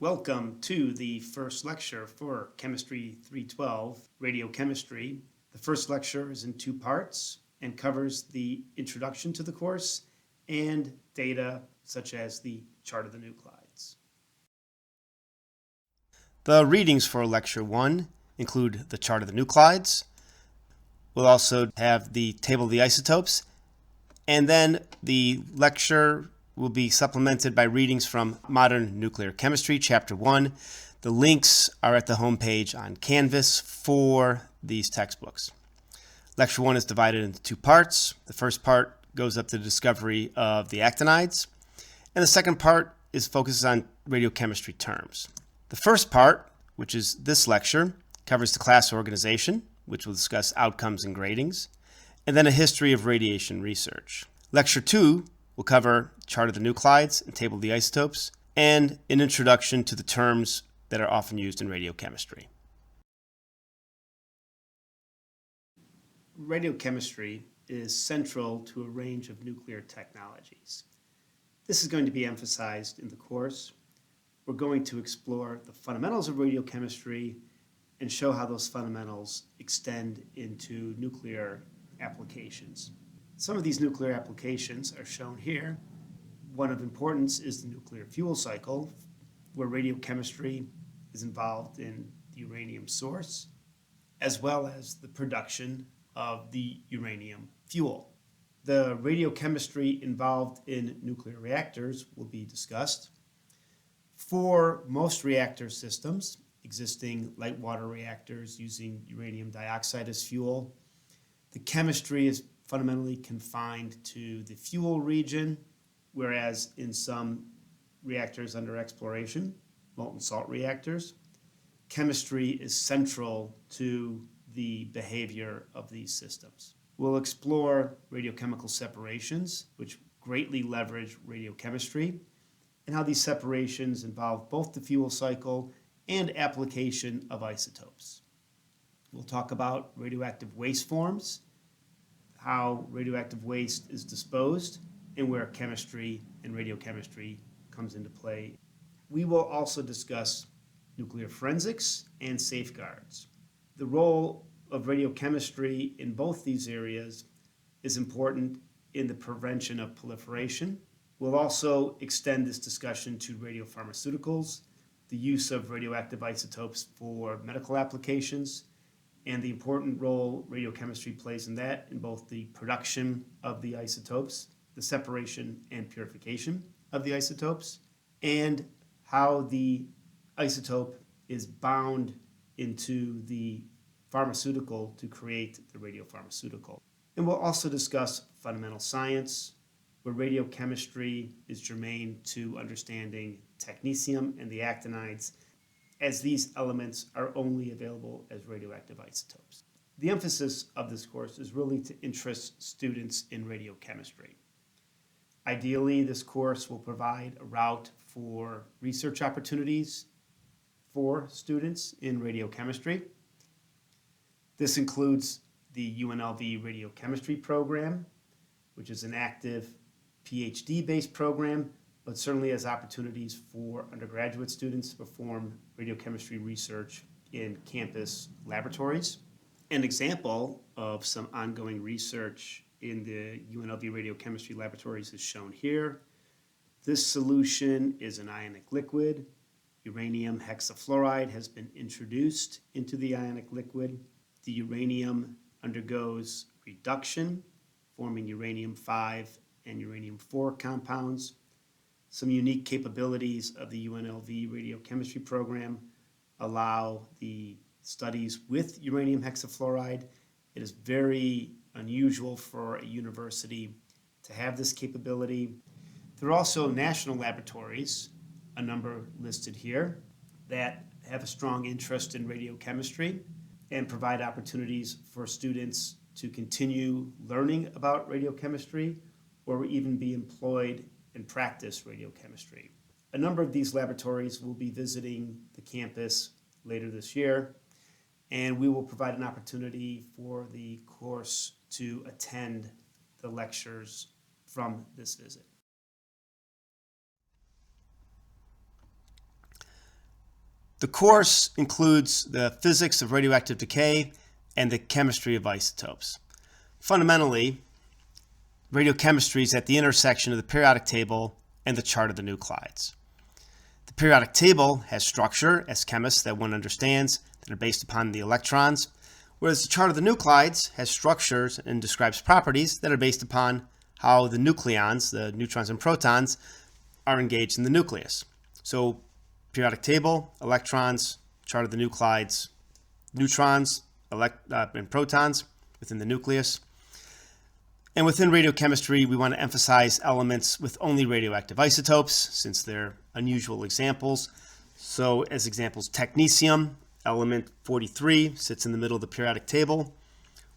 Welcome to the first lecture for Chemistry 312, Radiochemistry. The first lecture is in two parts and covers the introduction to the course and data such as the chart of the nuclides. The readings for Lecture 1 include the chart of the nuclides. We'll also have the table of the isotopes, and then the lecture will be supplemented by readings from Modern Nuclear Chemistry, Chapter 1. The links are at the homepage on Canvas for these textbooks. Lecture 1 is divided into two parts. The first part goes up to the discovery of the actinides, and the second part focuses on radiochemistry terms. The first part, which is this lecture, covers the class organization, which will discuss outcomes and gradings, and then a history of radiation research. Lecture 2 will cover chart of the nuclides and table of the isotopes, and an introduction to the terms that are often used in radiochemistry. Radiochemistry is central to a range of nuclear technologies. This is going to be emphasized in the course. We're going to explore the fundamentals of radiochemistry and show how those fundamentals extend into nuclear applications. Some of these nuclear applications are shown here. One of importance is the nuclear fuel cycle, where radiochemistry is involved in the uranium source, as well as the production of the uranium fuel. The radiochemistry involved in nuclear reactors will be discussed. For most reactor systems, existing light water reactors using uranium dioxide as fuel, the chemistry is fundamentally confined to the fuel region, whereas in some reactors under exploration, molten salt reactors, chemistry is central to the behavior of these systems. We'll explore radiochemical separations, which greatly leverage radiochemistry, and how these separations involve both the fuel cycle and application of isotopes. We'll talk about radioactive waste forms, how radioactive waste is disposed, and where chemistry and radiochemistry comes into play. We will also discuss nuclear forensics and safeguards. The role of radiochemistry in both these areas is important in the prevention of proliferation. We'll also extend this discussion to radiopharmaceuticals, the use of radioactive isotopes for medical applications, and the important role radiochemistry plays in that, in both the production of the isotopes, the separation and purification of the isotopes, and how the isotope is bound into the pharmaceutical to create the radiopharmaceutical. And we'll also discuss fundamental science, where radiochemistry is germane to understanding technetium and the actinides, as these elements are only available as radioactive isotopes. The emphasis of this course is really to interest students in radiochemistry. Ideally, this course will provide a route for research opportunities for students in radiochemistry. This includes the UNLV Radiochemistry program, which is an active PhD-based program, but certainly has opportunities for undergraduate students to perform radiochemistry research in campus laboratories. An example of some ongoing research in the UNLV radiochemistry laboratories is shown here. This solution is an ionic liquid. Uranium hexafluoride has been introduced into the ionic liquid. The uranium undergoes reduction, forming uranium-5 and uranium-4 compounds. Some unique capabilities of the UNLV radiochemistry program allow the studies with uranium hexafluoride. It is very unusual for a university to have this capability. There are also national laboratories, a number listed here, that have a strong interest in radiochemistry and provide opportunities for students to continue learning about radiochemistry or even be employed and practice radiochemistry. A number of these laboratories will be visiting the campus later this year, and we will provide an opportunity for the course to attend the lectures from this visit. The course includes the physics of radioactive decay and the chemistry of isotopes. Fundamentally, radiochemistry is at the intersection of the periodic table and the chart of the nuclides. The periodic table has structure, as chemists that one understands, that are based upon the electrons, whereas the chart of the nuclides has structures and describes properties that are based upon how the nucleons, the neutrons and protons, are engaged in the nucleus. So periodic table, electrons, chart of the nuclides, neutrons and protons within the nucleus. And within radiochemistry, we want to emphasize elements with only radioactive isotopes, since they're unusual examples. So as examples, technetium, element 43, sits in the middle of the periodic table.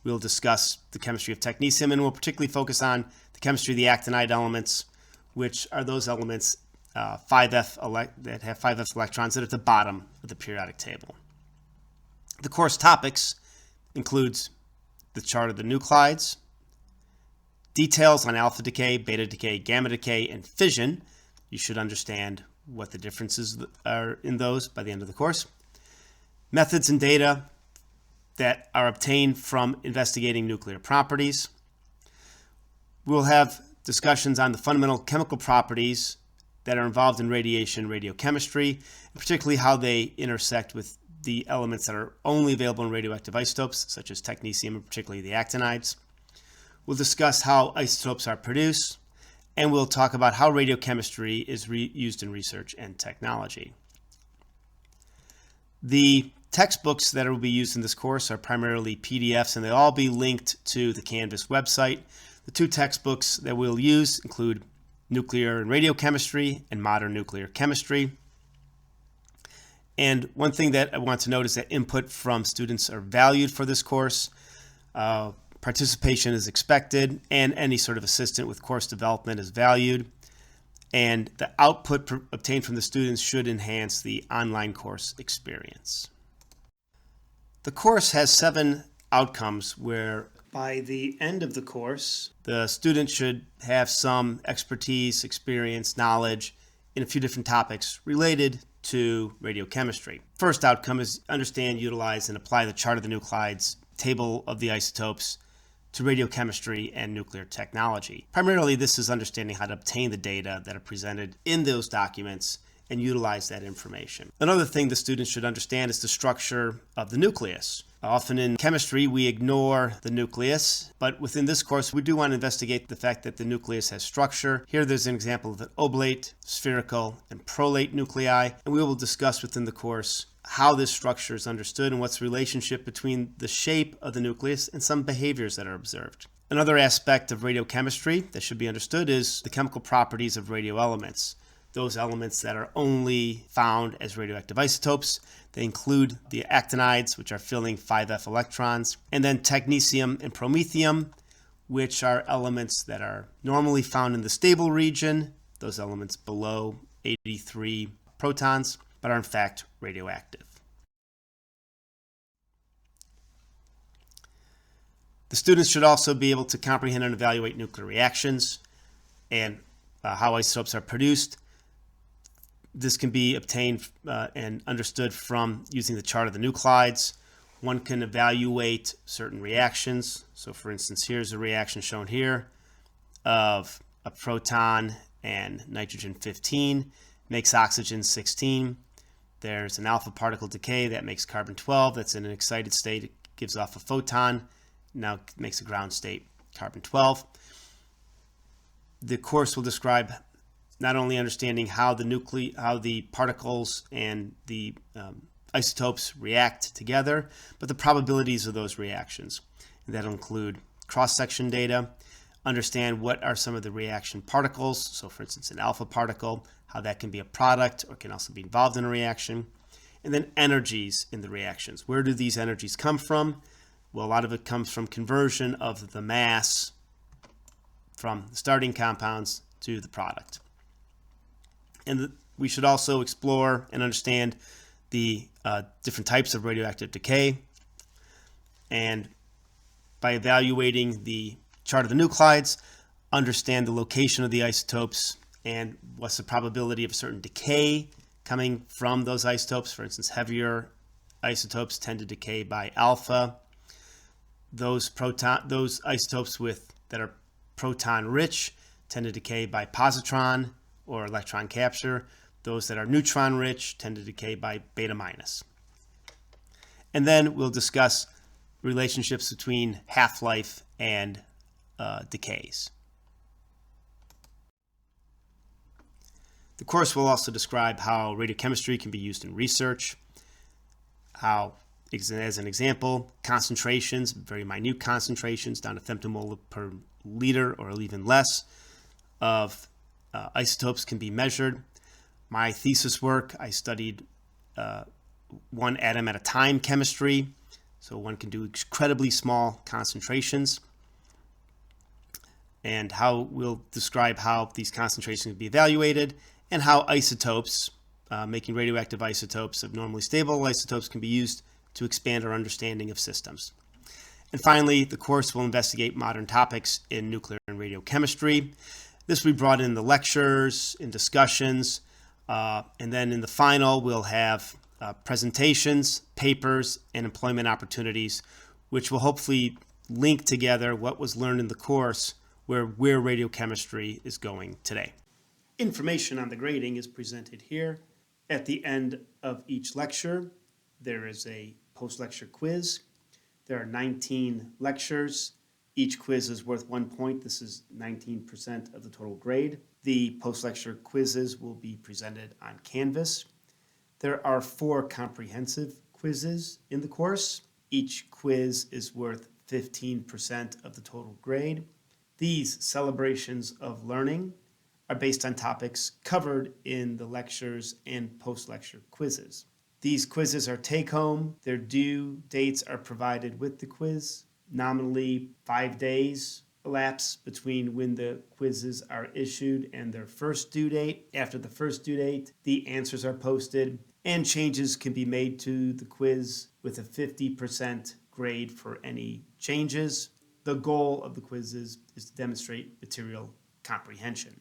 We'll discuss the chemistry of technetium, and we'll particularly focus on the chemistry of the actinide elements, which are those elements that have 5f electrons that are at the bottom of the periodic table. The course topics includes the chart of the nuclides, details on alpha decay, beta decay, gamma decay, and fission. You should understand what the differences are in those by the end of the course. Methods and data that are obtained from investigating nuclear properties. We'll have discussions on the fundamental chemical properties that are involved in radiation radiochemistry, particularly how they intersect with the elements that are only available in radioactive isotopes, such as technetium and particularly the actinides. We'll discuss how isotopes are produced, and we'll talk about how radiochemistry is used in research and technology. The textbooks that will be used in this course are primarily PDFs, and they'll all be linked to the Canvas website. The two textbooks that we'll use include Nuclear and Radiochemistry and Modern Nuclear Chemistry. And one thing that I want to note is that input from students are valued for this course. Participation is expected, and any sort of assistant with course development is valued. And the output obtained from the students should enhance the online course experience. The course has 7 outcomes where by the end of the course, the student should have some expertise, experience, knowledge in a few different topics related to radiochemistry. First outcome is understand, utilize, and apply the chart of the nuclides, table of the isotopes, to radiochemistry and nuclear technology. Primarily, this is understanding how to obtain the data that are presented in those documents and utilize that information. Another thing the students should understand is the structure of the nucleus. Often in chemistry, we ignore the nucleus, but within this course, we do want to investigate the fact that the nucleus has structure. Here, there's an example of an oblate, spherical, and prolate nuclei, and we will discuss within the course how this structure is understood and what's the relationship between the shape of the nucleus and some behaviors that are observed. Another aspect of radiochemistry that should be understood is the chemical properties of radioelements. Those elements that are only found as radioactive isotopes. They include the actinides, which are filling 5f electrons, and then technetium and promethium, which are elements that are normally found in the stable region, those elements below 83 protons, but are in fact radioactive. The students should also be able to comprehend and evaluate nuclear reactions and how isotopes are produced. This can be obtained and understood from using the chart of the nuclides. One can evaluate certain reactions. So for instance, here's a reaction shown here of a proton and nitrogen 15 makes oxygen 16. There's an alpha particle decay that makes carbon 12. That's in an excited state. It gives off a photon. Now it makes a ground state, carbon 12. The course will describe not only understanding how the particles and the isotopes react together, but the probabilities of those reactions. And that'll include cross-section data, understand what are some of the reaction particles. So for instance, an alpha particle, how that can be a product or can also be involved in a reaction. And then energies in the reactions. Where do these energies come from? Well, a lot of it comes from conversion of the mass from the starting compounds to the product. And we should also explore and understand the different types of radioactive decay. And by evaluating the chart of the nuclides, understand the location of the isotopes and what's the probability of certain decay coming from those isotopes. For instance, heavier isotopes tend to decay by alpha. Those isotopes that are proton rich tend to decay by positron or electron capture. Those that are neutron rich tend to decay by beta minus. And then we'll discuss relationships between half-life and decays. The course will also describe how radiochemistry can be used in research, how, as an example, concentrations, very minute concentrations down to femtomolar per liter or even less of isotopes can be measured. My thesis work, I studied one atom at a time chemistry, so one can do incredibly small concentrations, and how we'll describe how these concentrations can be evaluated and how isotopes, making radioactive isotopes of normally stable isotopes, can be used to expand our understanding of systems. And finally, the course will investigate modern topics in nuclear and radiochemistry. This will be brought in the lectures, in discussions, and then in the final we'll have presentations, papers, and employment opportunities, which will hopefully link together what was learned in the course where radiochemistry is going today. Information on the grading is presented here. At the end of each lecture, there is a post-lecture quiz. There are 19 lectures. Each quiz is worth 1 point. This is 19% of the total grade. The post-lecture quizzes will be presented on Canvas. There are 4 comprehensive quizzes in the course. Each quiz is worth 15% of the total grade. These celebrations of learning are based on topics covered in the lectures and post-lecture quizzes. These quizzes are take-home. Their due dates are provided with the quiz. Nominally, 5 days elapse between when the quizzes are issued and their first due date. After the first due date, the answers are posted, and changes can be made to the quiz with a 50% grade for any changes. The goal of the quizzes is to demonstrate material comprehension.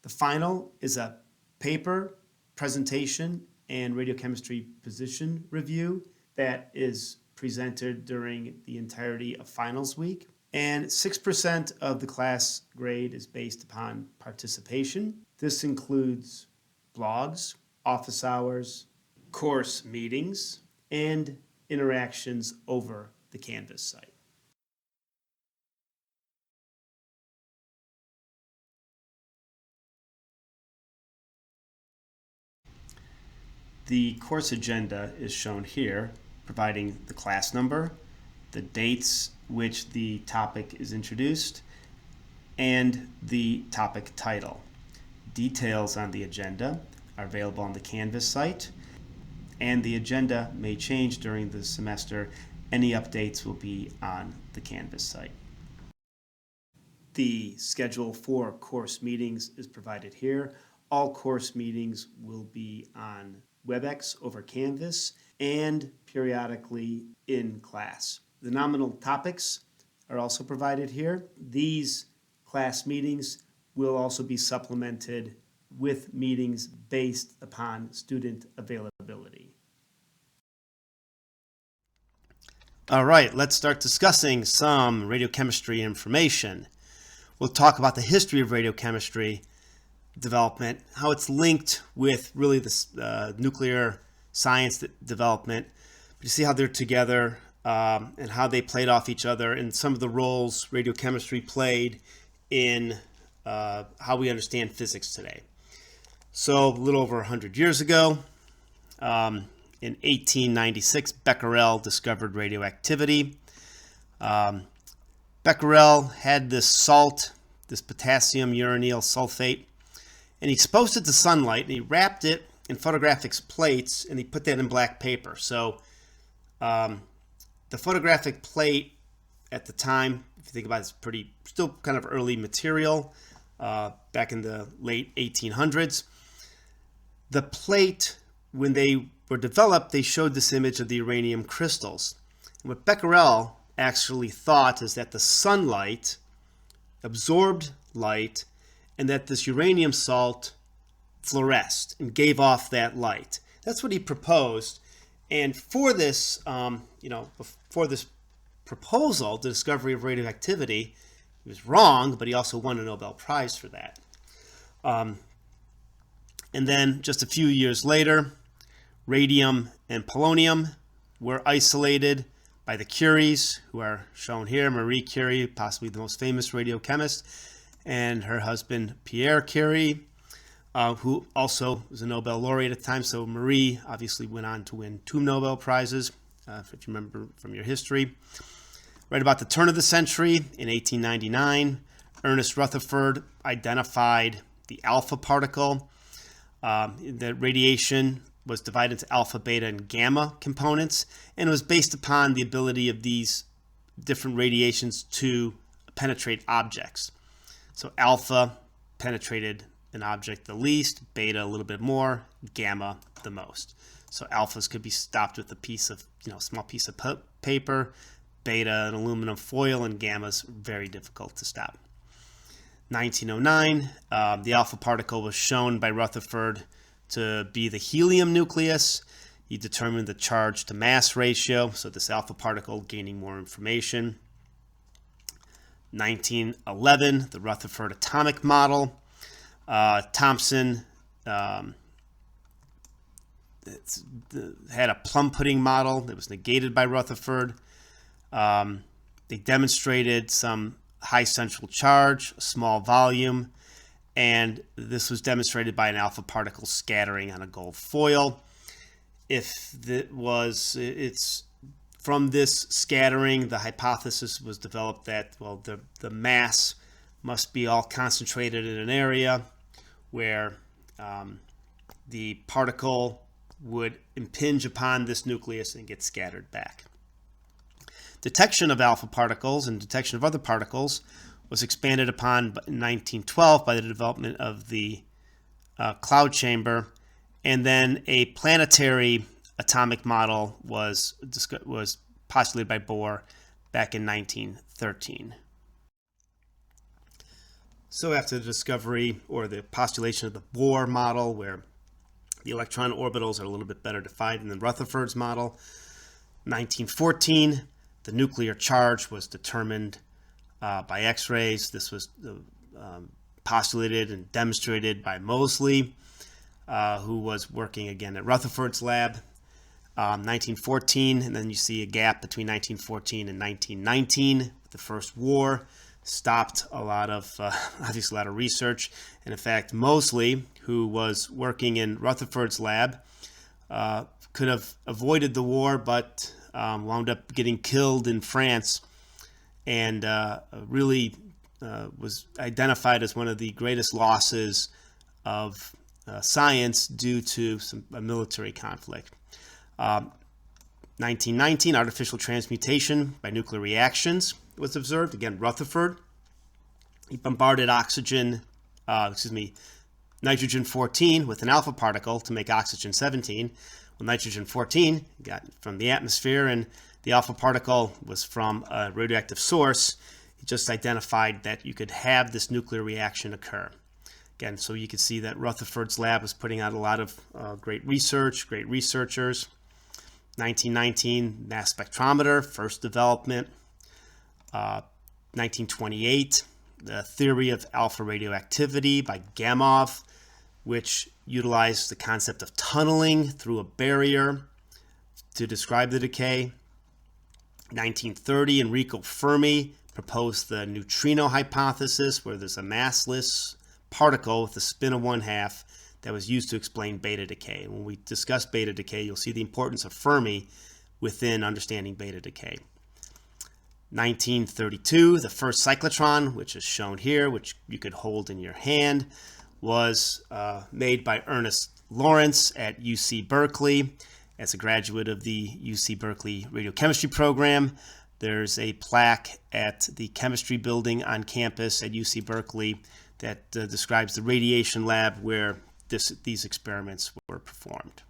The final is a paper, presentation, and radiochemistry position review that is presented during the entirety of finals week. And 6% of the class grade is based upon participation. This includes blogs, office hours, course meetings, and interactions over the Canvas site. The course agenda is shown here, providing the class number, the dates which the topic is introduced, and the topic title. Details on the agenda are available on the Canvas site, and the agenda may change during the semester. Any updates will be on the Canvas site. The schedule for course meetings is provided here. All course meetings will be on WebEx over Canvas and periodically in class. The nominal topics are also provided here. These class meetings will also be supplemented with meetings based upon student availability. All right, let's start discussing some radiochemistry information. We'll talk about the history of radiochemistry development, how it's linked with really this nuclear science development. You see how they're together and how they played off each other and some of the roles radiochemistry played in how we understand physics today. So a little over 100 years ago, in 1896, Becquerel discovered radioactivity. Becquerel had this salt, this potassium uranyl sulfate, and he exposed it to sunlight, and he wrapped it in photographic plates, and he put that in black paper. So the photographic plate at the time, if you think about it, it's still kind of early material back in the late 1800s. The plate, when they were developed, they showed this image of the uranium crystals. And what Becquerel actually thought is that the sunlight absorbed light and that this uranium salt fluoresced and gave off that light. That's what he proposed. And for this, for this proposal, the discovery of radioactivity, he was wrong, but he also won a Nobel Prize for that. And then just a few years later, radium and polonium were isolated by the Curies, who are shown here. Marie Curie, possibly the most famous radiochemist, and her husband Pierre Curie, who also was a Nobel laureate at the time. So Marie obviously went on to win 2 Nobel Prizes, if you remember from your history. Right about the turn of the century, in 1899, Ernest Rutherford identified the alpha particle. The radiation was divided into alpha, beta, and gamma components, and it was based upon the ability of these different radiations to penetrate objects. So alpha penetrated an object the least, beta a little bit more, gamma the most. So alphas could be stopped with a piece of, small piece of paper, beta an aluminum foil, and gammas very difficult to stop. 1909, the alpha particle was shown by Rutherford to be the helium nucleus. He determined the charge to mass ratio, so this alpha particle gaining more information. 1911, the Rutherford atomic model. Thomson had a plum pudding model that was negated by Rutherford. They demonstrated some high central charge, small volume, and this was demonstrated by an alpha particle scattering on a gold foil. It's from this scattering, the hypothesis was developed that, well, the mass must be all concentrated in an area where the particle would impinge upon this nucleus and get scattered back. Detection of alpha particles and detection of other particles was expanded upon in 1912 by the development of the cloud chamber, and then a planetary atomic model was postulated by Bohr back in 1913. So after the discovery or the postulation of the Bohr model, where the electron orbitals are a little bit better defined than Rutherford's model, 1914, the nuclear charge was determined by X-rays. This was postulated and demonstrated by Moseley, who was working again at Rutherford's lab. 1914, and then you see a gap between 1914 and 1919. The first war stopped obviously a lot of research. And in fact, Moseley, who was working in Rutherford's lab, could have avoided the war, but wound up getting killed in France, and really was identified as one of the greatest losses of science due to a military conflict. 1919, artificial transmutation by nuclear reactions was observed. Again, Rutherford. He bombarded nitrogen-14 with an alpha particle to make oxygen-17. Well, nitrogen-14 got from the atmosphere, and the alpha particle was from a radioactive source. He just identified that you could have this nuclear reaction occur. Again, so you can see that Rutherford's lab was putting out a lot of great research, great researchers. 1919, mass spectrometer, first development. 1928, the theory of alpha radioactivity by Gamow, which utilized the concept of tunneling through a barrier to describe the decay. 1930, Enrico Fermi proposed the neutrino hypothesis, where there's a massless particle with a spin of 1/2 that was used to explain beta decay. When we discuss beta decay, you'll see the importance of Fermi within understanding beta decay. 1932, the first cyclotron, which is shown here, which you could hold in your hand, was made by Ernest Lawrence at UC Berkeley. As a graduate of the UC Berkeley radiochemistry program, there's a plaque at the chemistry building on campus at UC Berkeley that describes the radiation lab where these experiments were performed.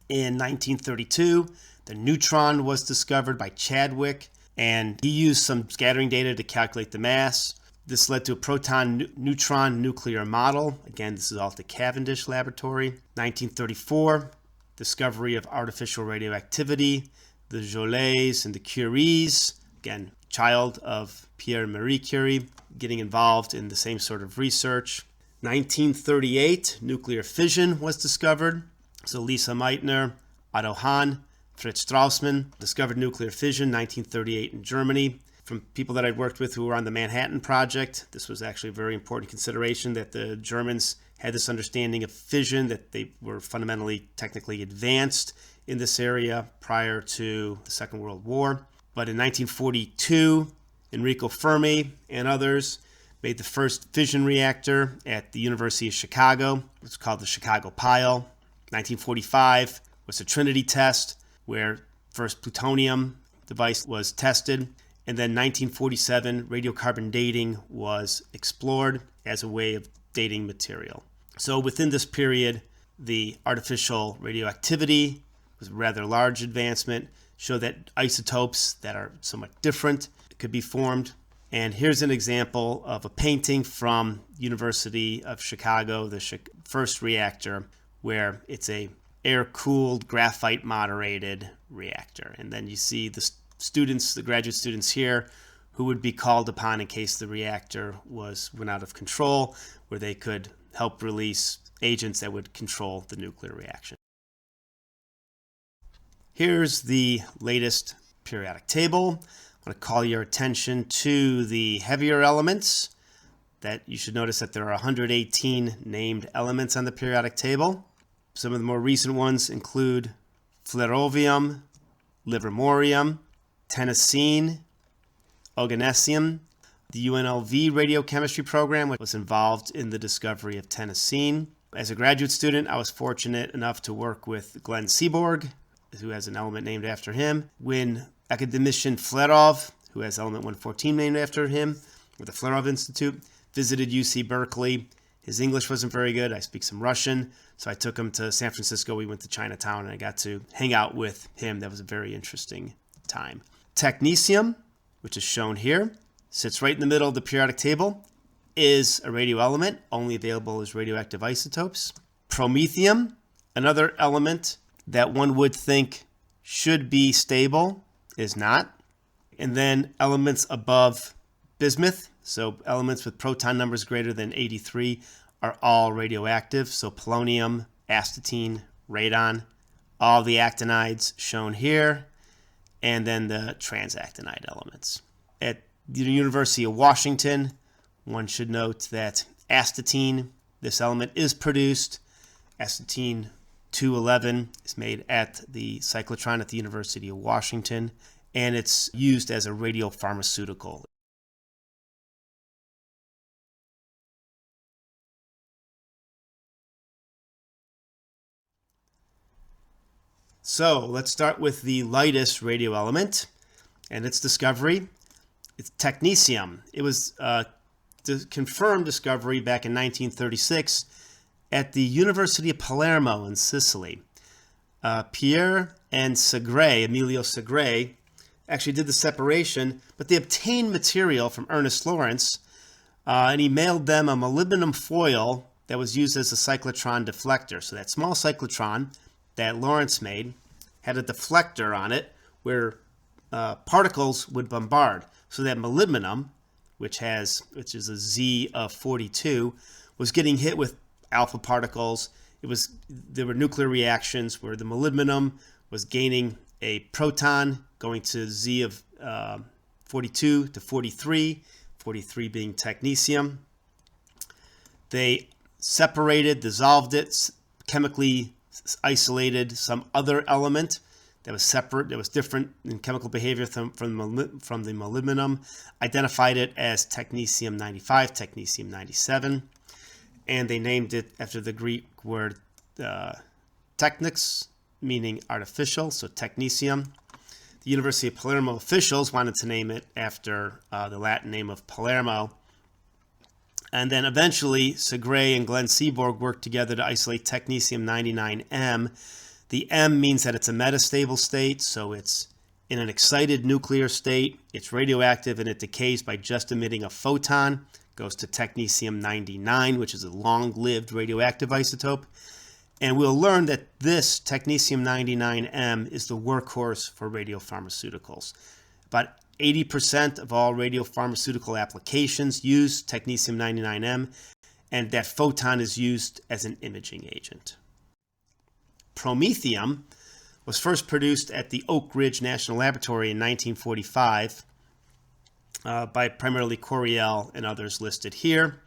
In 1932, the neutron was discovered by Chadwick, and he used some scattering data to calculate the mass. This led to a proton-neutron nuclear model. Again, this is all at the Cavendish Laboratory. 1934, discovery of artificial radioactivity, the Jolets and the Curies. Again, child of Pierre and Marie Curie, getting involved in the same sort of research. 1938, nuclear fission was discovered. So Lisa Meitner, Otto Hahn, Fritz Strassmann discovered nuclear fission, 1938 in Germany. From people that I'd worked with who were on the Manhattan Project, this was actually a very important consideration, that the Germans had this understanding of fission, that they were fundamentally technically advanced in this area prior to the Second World War. But in 1942, Enrico Fermi and others made the first fission reactor at the University of Chicago. It was called the Chicago Pile. 1945 was the Trinity test, where first plutonium device was tested. And then 1947, radiocarbon dating was explored as a way of dating material. So within this period, the artificial radioactivity was a rather large advancement, showed that isotopes that are somewhat different could be formed. And here's an example of a painting from University of Chicago, the first reactor, where it's a air-cooled, graphite-moderated reactor. And then you see the students, the graduate students here, who would be called upon in case the reactor went out of control, where they could help release agents that would control the nuclear reaction. Here's the latest periodic table. I want to call your attention to the heavier elements. That you should notice that there are 118 named elements on the periodic table. Some of the more recent ones include flerovium, livermorium, tennessine, oganesson. The UNLV radiochemistry program was involved in the discovery of tennessine. As a graduate student, I was fortunate enough to work with Glenn Seaborg, who has an element named after him. When academician Flerov, who has element 114 named after him, with the Flerov Institute, visited UC Berkeley. His English wasn't very good. I speak some Russian, so I took him to San Francisco. We went to Chinatown, and I got to hang out with him. That was a very interesting time. Technetium, which is shown here, sits right in the middle of the periodic table, is a radioelement, only available as radioactive isotopes. Promethium, another element that one would think should be stable, is not. And then elements above bismuth, so elements with proton numbers greater than 83, are all radioactive. So polonium, astatine, radon, all the actinides shown here, and then the transactinide elements. At the University of Washington, one should note that astatine, this element, is produced. Astatine 211 is made at the cyclotron at the University of Washington, and it's used as a radiopharmaceutical. So let's start with the lightest radioelement and its discovery. It's technetium. It was a confirmed discovery back in 1936 at the University of Palermo in Sicily. Pierre and Emilio Segre, actually did the separation, but they obtained material from Ernest Lawrence, and he mailed them a molybdenum foil that was used as a cyclotron deflector. So that small cyclotron that Lawrence made had a deflector on it where particles would bombard. So that molybdenum, which is a Z of 42, was getting hit with alpha particles. There were nuclear reactions where the molybdenum was gaining a proton going to Z of 42 to 43, 43 being technetium. They separated, dissolved it, chemically isolated some other element that was separate, that was different in chemical behavior from the molybdenum, identified it as technetium-95, technetium-97, and they named it after the Greek word technics, meaning artificial, so technetium. The University of Palermo officials wanted to name it after the Latin name of Palermo. And then eventually, Segre and Glenn Seaborg worked together to isolate technetium-99M. The M means that it's a metastable state, so it's In an excited nuclear state, it's radioactive and it decays by just emitting a photon. Goes to technetium-99, which is a long-lived radioactive isotope. And we'll learn that this technetium-99m is the workhorse for radiopharmaceuticals. About 80% of all radiopharmaceutical applications use technetium-99m, and that photon is used as an imaging agent. Promethium was first produced at the Oak Ridge National Laboratory in 1945 by primarily Coriell and others listed here.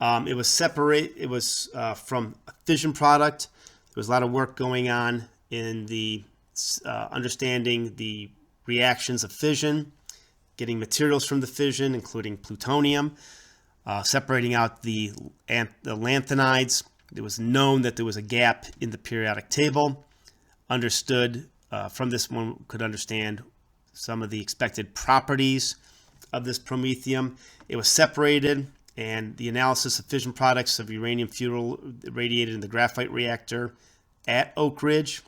It was from a fission product. There was a lot of work going on in the understanding the reactions of fission, getting materials from the fission, including plutonium, separating out the lanthanides. It was known that there was a gap in the periodic table. Understood from this one could understand some of the expected properties of this promethium. It was separated, and the analysis of fission products of uranium fuel radiated in the graphite reactor at Oak Ridge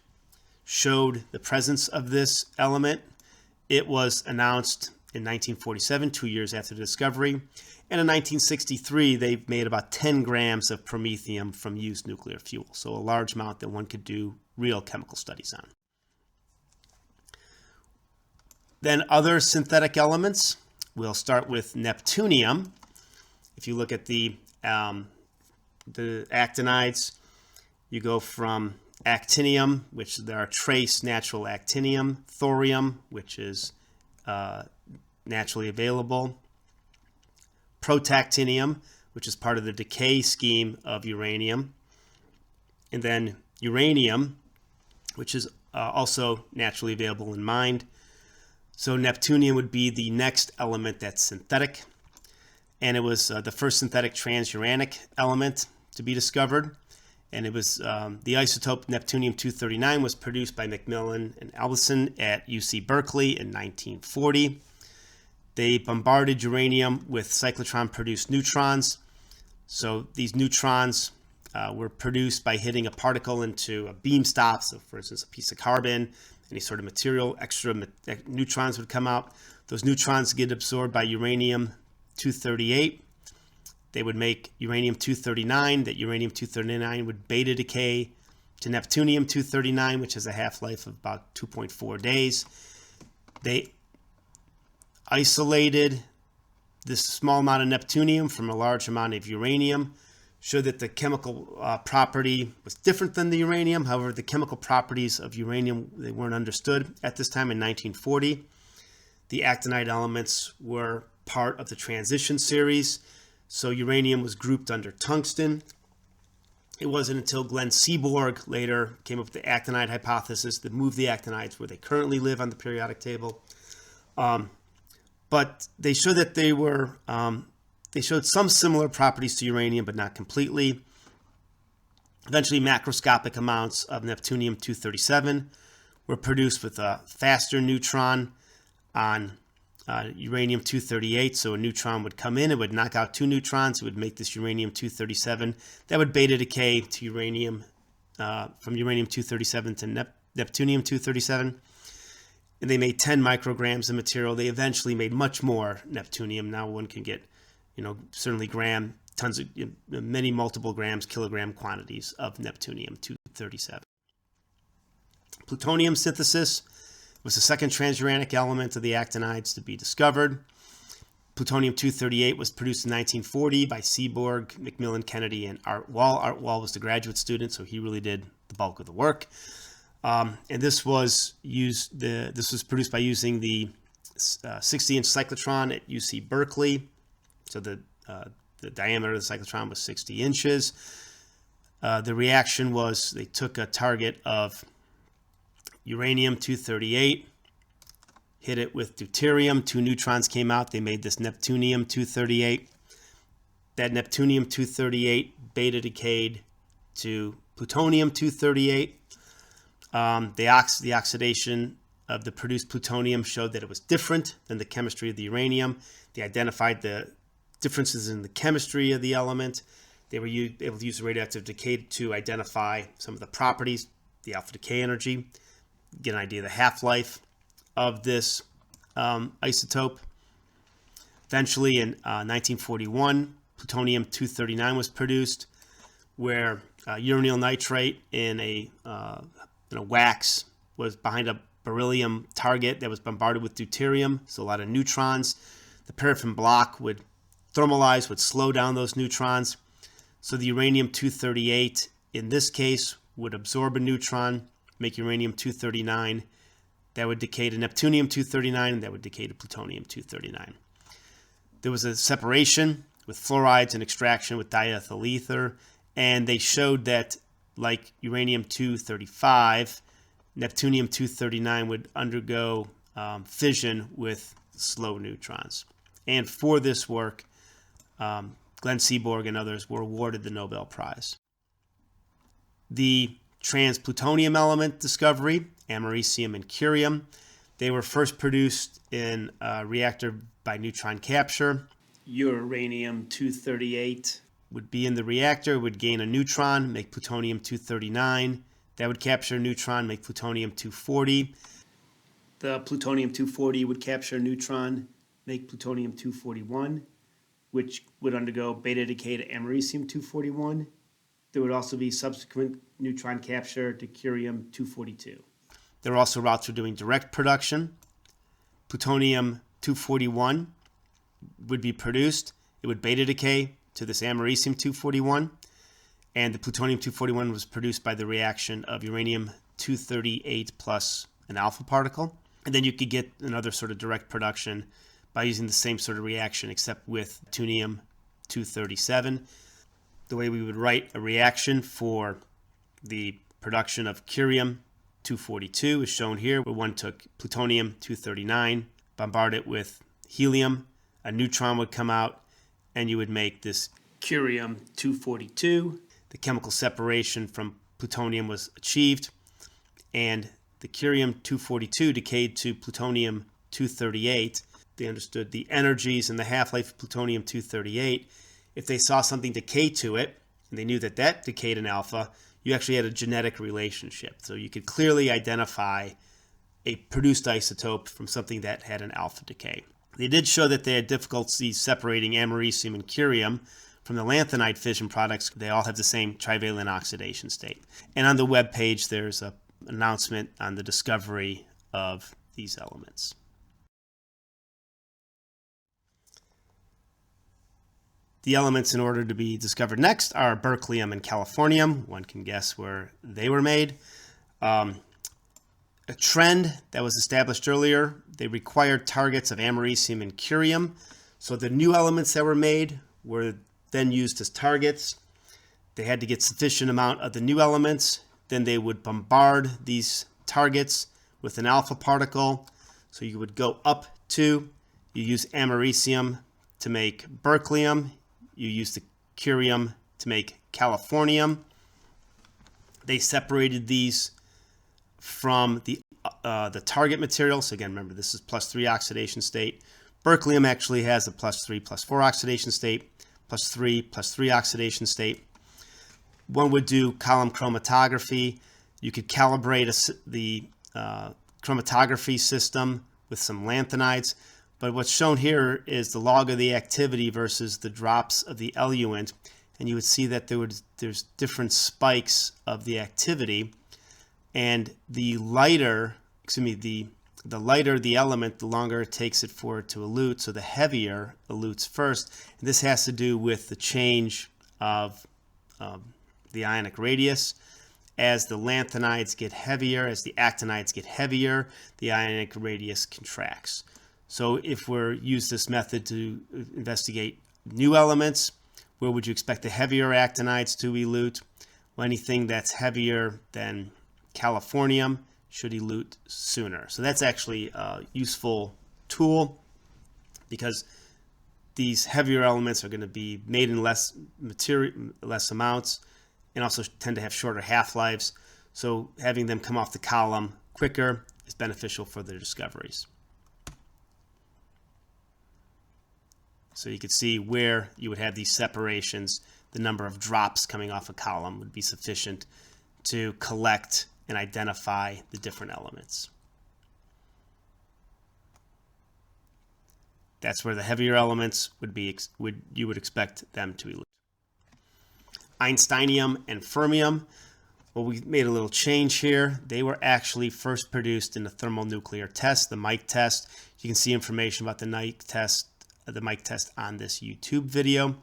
showed the presence of this element. It was announced in 1947, 2 years after the discovery. And in 1963, they made about 10 grams of promethium from used nuclear fuel, so a large amount that one could do real chemical studies on. Then other synthetic elements. We'll start with neptunium. If you look at the actinides, you go from actinium, which there are trace natural actinium, thorium, which is naturally available, protactinium, which is part of the decay scheme of uranium, and then uranium, which is also naturally available in mined. So neptunium would be the next element that's synthetic, and it was the first synthetic transuranic element to be discovered. And it was the isotope neptunium-239 was produced by McMillan and Albertson at UC Berkeley in 1940. They bombarded uranium with cyclotron-produced neutrons. So these neutrons were produced by hitting a particle into a beam stop. So for instance, a piece of carbon, any sort of material, extra neutrons would come out. Those neutrons get absorbed by uranium-238. They would make uranium-239. That uranium-239 would beta decay to neptunium-239, which has a half-life of about 2.4 days. They isolated this small amount of neptunium from a large amount of uranium, showed that the chemical property was different than the uranium. However, the chemical properties of uranium, they weren't understood at this time in 1940. The actinide elements were part of the transition series. So uranium was grouped under tungsten. It wasn't until Glenn Seaborg later came up with the actinide hypothesis that moved the actinides where they currently live on the periodic table. But they showed that they showed some similar properties to uranium, but not completely. Eventually, macroscopic amounts of neptunium-237 were produced with a faster neutron on uranium-238. So a neutron would come in, it would knock out two neutrons, it would make this uranium-237. That would beta decay to uranium, from uranium-237 to neptunium-237. And they made 10 micrograms of material. They eventually made much more neptunium. Now one can get, certainly tons of, many multiple grams, kilogram quantities of neptunium-237. Plutonium synthesis was the second transuranic element of the actinides to be discovered. Plutonium-238 was produced in 1940 by Seaborg, McMillan, Kennedy, and Art Wall. Art Wall was the graduate student, so he really did the bulk of the work. And this was produced by using the 60-inch cyclotron at UC Berkeley. So the diameter of the cyclotron was 60 inches. The reaction was they took a target of uranium-238, hit it with deuterium. Two neutrons came out. They made this neptunium-238. That neptunium-238 beta decayed to plutonium-238. The oxidation of the produced plutonium showed that it was different than the chemistry of the uranium. They identified the differences in the chemistry of the element. They were able to use the radioactive decay to identify some of the properties, the alpha decay energy, get an idea of the half-life of this isotope. Eventually, in 1941, plutonium-239 was produced, where uranyl nitrate in a wax was behind a beryllium target that was bombarded with deuterium, so a lot of neutrons. The paraffin block would thermalize, would slow down those neutrons. So the uranium-238, in this case, would absorb a neutron, make uranium-239. That would decay to Neptunium-239, and that would decay to plutonium-239. There was a separation with fluorides and extraction with diethyl ether, and they showed that, like uranium-235, Neptunium-239 would undergo fission with slow neutrons. And for this work, Glenn Seaborg and others were awarded the Nobel Prize. The trans-plutonium element discovery, americium and curium, they were first produced in a reactor by neutron capture. Uranium-238 would be in the reactor, would gain a neutron, make plutonium-239. That would capture a neutron, make plutonium-240. The plutonium-240 would capture a neutron, make plutonium-241, which would undergo beta decay to americium-241. There would also be subsequent neutron capture to curium-242. There are also routes for doing direct production. Plutonium-241 would be produced. It would beta decay to this americium-241. And the plutonium-241 was produced by the reaction of uranium-238 plus an alpha particle. And then you could get another sort of direct production by using the same sort of reaction except with plutonium-237. The way we would write a reaction for the production of curium-242 is shown here, where one took plutonium-239, bombarded it with helium, a neutron would come out, and you would make this curium-242. The chemical separation from plutonium was achieved, and the curium-242 decayed to plutonium-238. They understood the energies and the half-life of plutonium-238. If they saw something decay to it, and they knew that that decayed in alpha, you actually had a genetic relationship. So you could clearly identify a produced isotope from something that had an alpha decay. They did show that they had difficulty separating americium and curium from the lanthanide fission products. They all have the same trivalent oxidation state. And on the web page, there's an announcement on the discovery of these elements. The elements in order to be discovered next are berkelium and californium. One can guess where they were made. A trend that was established earlier, they required targets of americium and curium. So the new elements that were made were then used as targets. They had to get sufficient amount of the new elements. Then they would bombard these targets with an alpha particle. So you would go up to, you use americium to make berkelium. You use the curium to make californium. They separated these from the target material. So again, remember, this is +3 oxidation state. Berkelium actually has a +3, +4 oxidation state, +3, +3 oxidation state. One would do column chromatography. You could calibrate the chromatography system with some lanthanides. But what's shown here is the log of the activity versus the drops of the eluent. And you would see that there's different spikes of the activity. And the lighter the lighter the element, the longer it takes it for it to elute. So the heavier elutes first. And this has to do with the change of the ionic radius. As the lanthanides get heavier, as the actinides get heavier, the ionic radius contracts. So if we're use this method to investigate new elements, where would you expect the heavier actinides to elute? Well, anything that's heavier than californium should elute sooner. So that's actually a useful tool, because these heavier elements are going to be made in less amounts, and also tend to have shorter half-lives. So having them come off the column quicker is beneficial for their discoveries. So you could see where you would have these separations. The number of drops coming off a column would be sufficient to collect and identify the different elements. That's where the heavier elements you would expect them to be. Einsteinium and fermium. Well, we made a little change here. They were actually first produced in the thermonuclear test, the Mike test. You can see information about the Mike test on this YouTube video.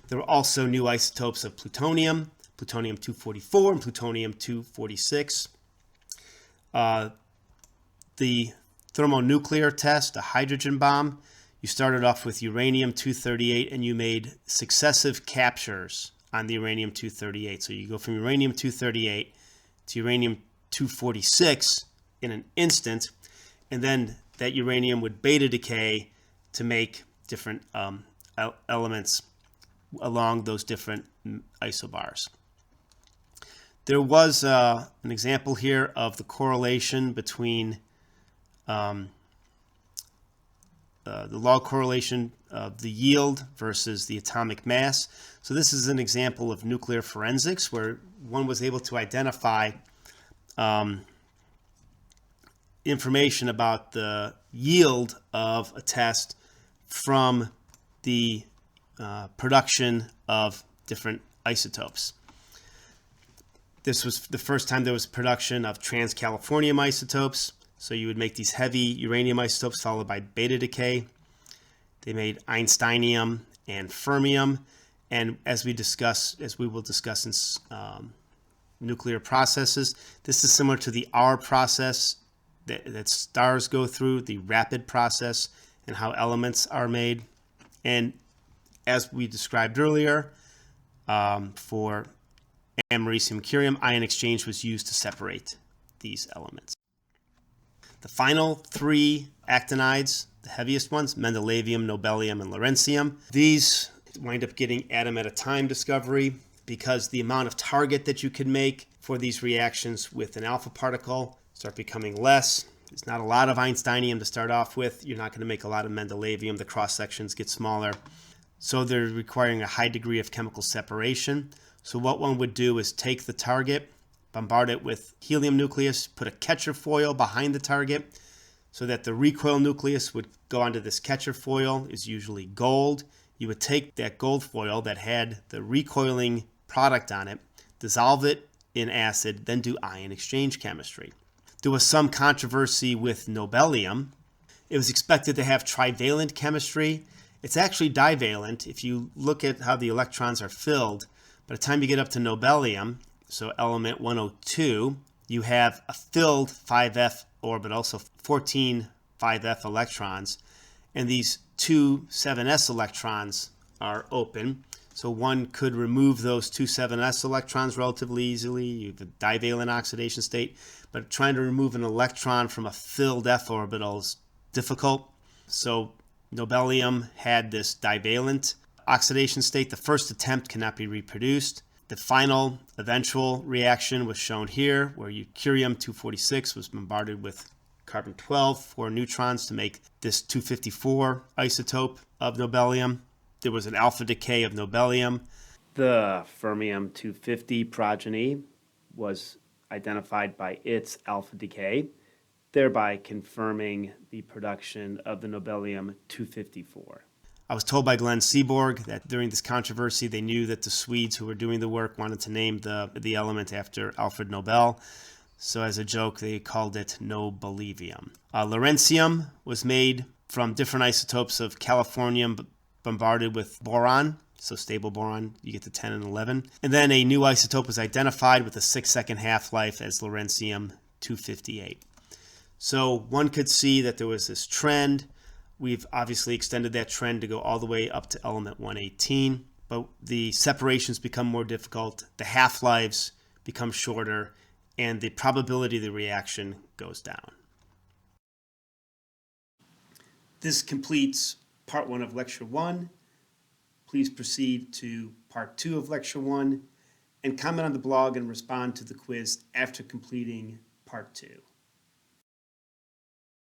There were also new isotopes of plutonium, plutonium-244 and plutonium-246. The thermonuclear test, a hydrogen bomb, you started off with uranium-238 and you made successive captures on the uranium-238. So you go from uranium-238 to uranium-246 in an instant, and then that uranium would beta decay to make different elements along those different isobars. There was an example here of the correlation between the log correlation of the yield versus the atomic mass. So this is an example of nuclear forensics where one was able to identify information about the yield of a test from the production of different isotopes. This was the first time there was production of trans-californium isotopes. So you would make these heavy uranium isotopes followed by beta decay. They made einsteinium and fermium. And as we will discuss in nuclear processes, this is similar to the R process that stars go through, the rapid process, and how elements are made. And as we described earlier, for americium curium, ion exchange was used to separate these elements. The final three actinides, the heaviest ones, mendelevium, nobelium, and lawrencium, these wind up getting atom at a time discovery because the amount of target that you can make for these reactions with an alpha particle start becoming less. There's not a lot of einsteinium to start off with. You're not going to make a lot of mendelevium. The cross sections get smaller. So they're requiring a high degree of chemical separation. So what one would do is take the target, bombard it with helium nucleus, put a catcher foil behind the target so that the recoil nucleus would go onto this catcher foil, is usually gold. You would take that gold foil that had the recoiling product on it, dissolve it in acid, then do ion exchange chemistry. There was some controversy with nobelium. It was expected to have trivalent chemistry. It's actually divalent. If you look at how the electrons are filled, by the time you get up to nobelium, so element 102, you have a filled 5f orbital, so 14 5f electrons, and these two 7s electrons are open. So one could remove those two 7s electrons relatively easily. You have a divalent oxidation state, but trying to remove an electron from a filled f orbital is difficult. So nobelium had this divalent oxidation state. The first attempt cannot be reproduced. The final eventual reaction was shown here, where curium-246 was bombarded with carbon-12, 4 neutrons to make this 254 isotope of nobelium. There was an alpha decay of nobelium. The fermium-250 progeny was identified by its alpha decay, thereby confirming the production of the nobelium-254. I was told by Glenn Seaborg that during this controversy, they knew that the Swedes who were doing the work wanted to name the element after Alfred Nobel. So as a joke, they called it nobelivium. Lawrencium was made from different isotopes of californium bombarded with boron. So stable boron, you get to 10 and 11. And then a new isotope was identified with a 6-second half-life as lawrencium-258. So one could see that there was this trend. We've obviously extended that trend to go all the way up to element 118, but the separations become more difficult, the half-lives become shorter, and the probability of the reaction goes down. This completes part 1 of lecture 1. Please proceed to part 2 of lecture 1 and comment on the blog and respond to the quiz after completing part 2.